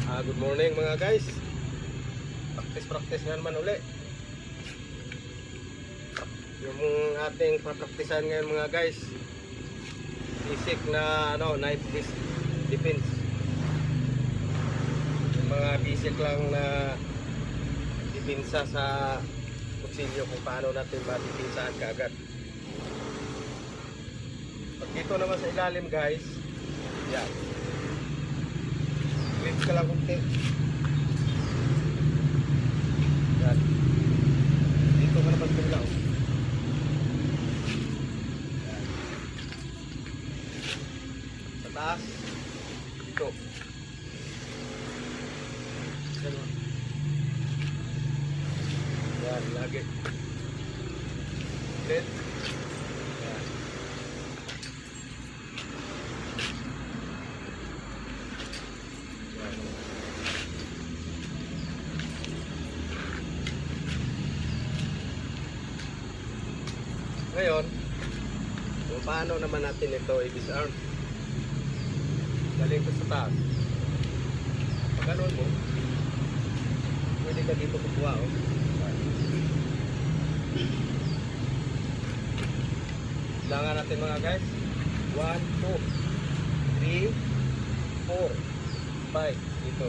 Good morning mga guys. Practice nga naman uli. Yung ating praktisan ngayon mga guys, basic na knife defense. Yung mga basic lang na depensa sa kutsilyo kung paano natin madipensahan kaagad. Pag dito naman sa ilalim guys, yan, clip ka lang kunti. Yan, dito ka naman kung lang. Yan, sa taas dito. Yan, lagi ulit. Yan. Yan. Ngayon, kung paano naman natin ito i-disarm. Galing ko sa taas. Pag ganun mo, pwede ka dito kukuha, oh. Langan natin mga guys. 1, 2, 3, 4, 5. Dito.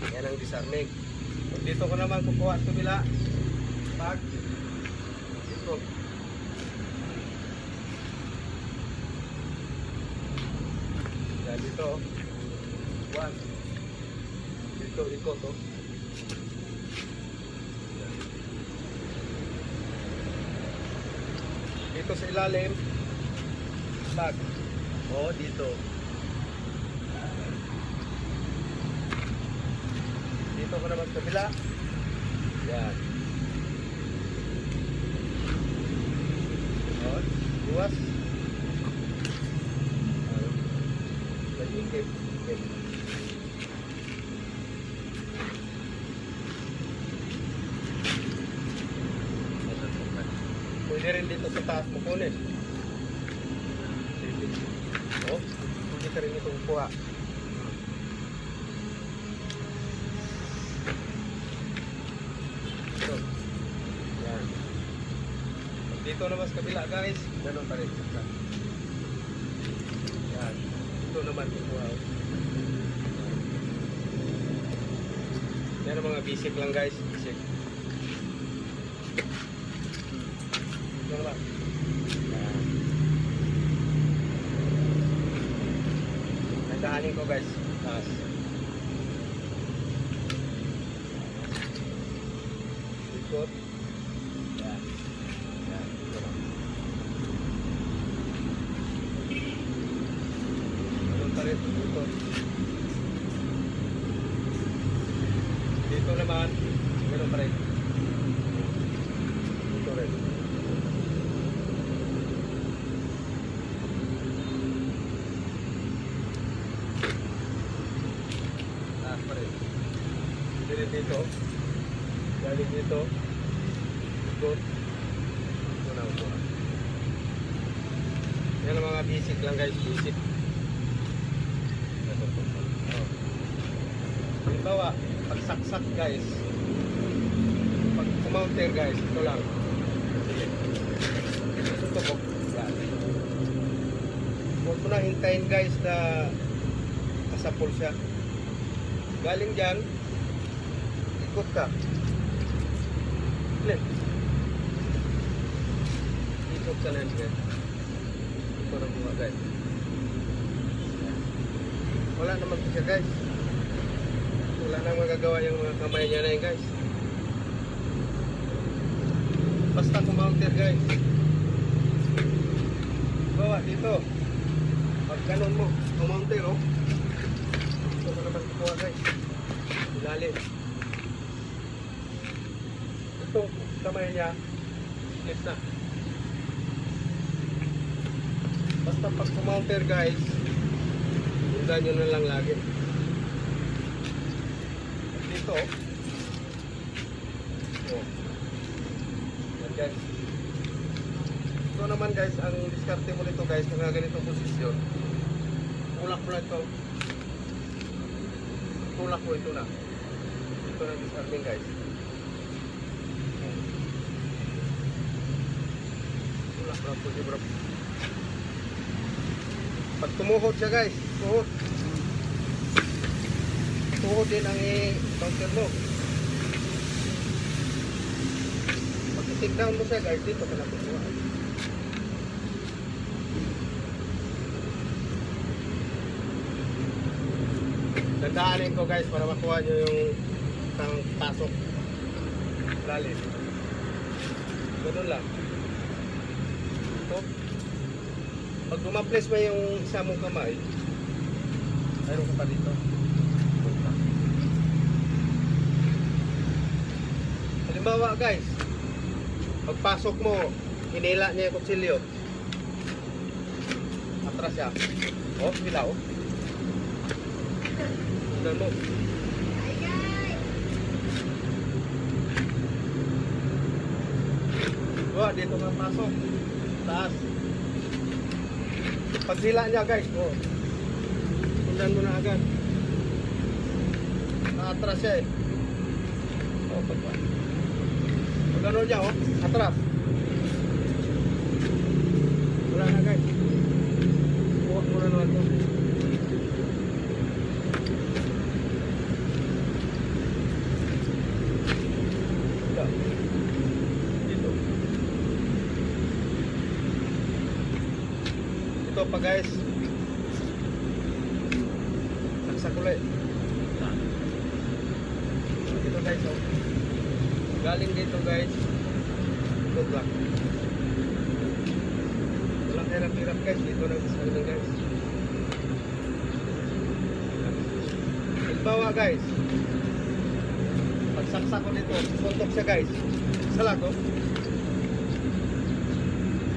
6. Yan ang disarming. Kung dito ko naman kukuha sa kabila, pag dito. Yan dito. 1. Dito, ikot, oh. Dito sa ilalim, tag. O, dito. Dito ko naman sa kabila. Yan. O, buwas. Nag-ikip. Pwede rin dito sa taas mo kunin. O, pwede ka rin itong kuha. Ito. Yan. Dito naman sa kabila guys, ganun pa rin. Yan. Ito naman kuha. Yan ang mga basic lang guys. Basic. Ito naman. Yan. Nandahanin ko guys. Taas. Ikot. Yan. Yan. Ito lang. Ganun pa rin. Ito. Dito naman. Ganun pa rin. Ito rin. Taas pa rin. Dito. Galing dito. Ikot. Ito na upo. Yan ang mga basic lang guys. Basic. Oh. Halimbawa, pag saksak guys, pag kumounter guys, ito lang. Ito tubok. Yan. Huwag mo na hintayin guys na kasapol siya. Galing dyan, ikot ka. Flip. Ikot ka na guys. Ito na buha guys. Wala naman siya guys. Wala nang magagawa yung mga kamay niya na yun guys. Basta kumounter guys. Bawa dito. Pag kanon mo, kumounter oh. Ito na naman kukuha guys. Ilalim. Itong kamay niya, split na. Basta pag kumounter guys, sundan nyo na lang lagi. Dito oh. Yan guys. Ito naman guys, ang diskarte mo nito guys, na ganitong posisyon. Tulak mo lang ito. Tulak mo ito na. Ito na disarming guys. Tulak mo lang po bro. Pag tumuhod siya guys, tuhod. Tuhod din ang i-counter mo. Pag i-take down mo siya guys, dito ka na kukuha. Dandaanin ko guys para makuha nyo yung tang pasok. Lalim. Ganun lang. Ito. Pag dumaples mo yung isa mong kamay, mayroon ka pa dito. Halimbawa guys, pagpasok mo, hinila niya yung kutsilyo. Atras siya. Oh, hilaw. Tignan mo. Wah, dito nga pasok. Taas. Paghila niya guys, oh. Sundan mo na agad. Atras siya eh. Oh, pagpa. Pag ano niya, oh, atras. Wala na guys. Huwag mo na naman ito. Dito. Ito pa guys. Saksak ulit. Dito guys, oh. Galing dito guys. Good luck. Walang hirap-hirap guys. Dito na guys guys. Halimbawa guys. Pagsaksak ko dito, suntok siya guys. Salag oh.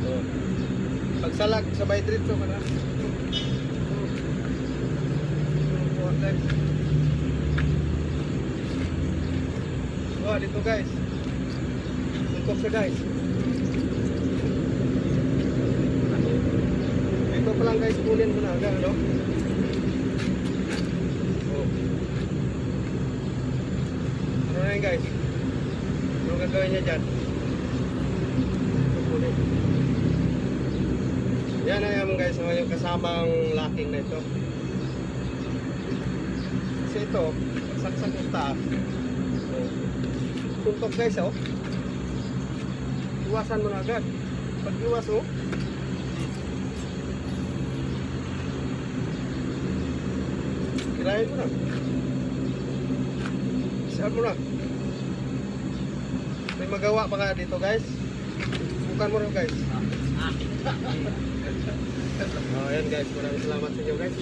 Oh. Pagsalag, sabay dito ka na. Oh, guys. Oh, dito guys. Suntok siya guys. Dito pa lang guys, kunin mo na agad, no? Oh. Ano na yun guys? Ano gagawin niya dyan? Kunin. Yan na yan guys, yung kasamang locking na ito. Kasi ito, saksak yung taas. Oh. Suntok guys, oh. Iwasan mo na agad. Pag iwas, oh. Kirahin mo na. Isahan mo na. May magawa pa ka dito guys. Bukan mo na guys. Oh, ayan guys. Maraming salamat sa inyo guys.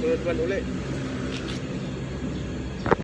Sunod man uli.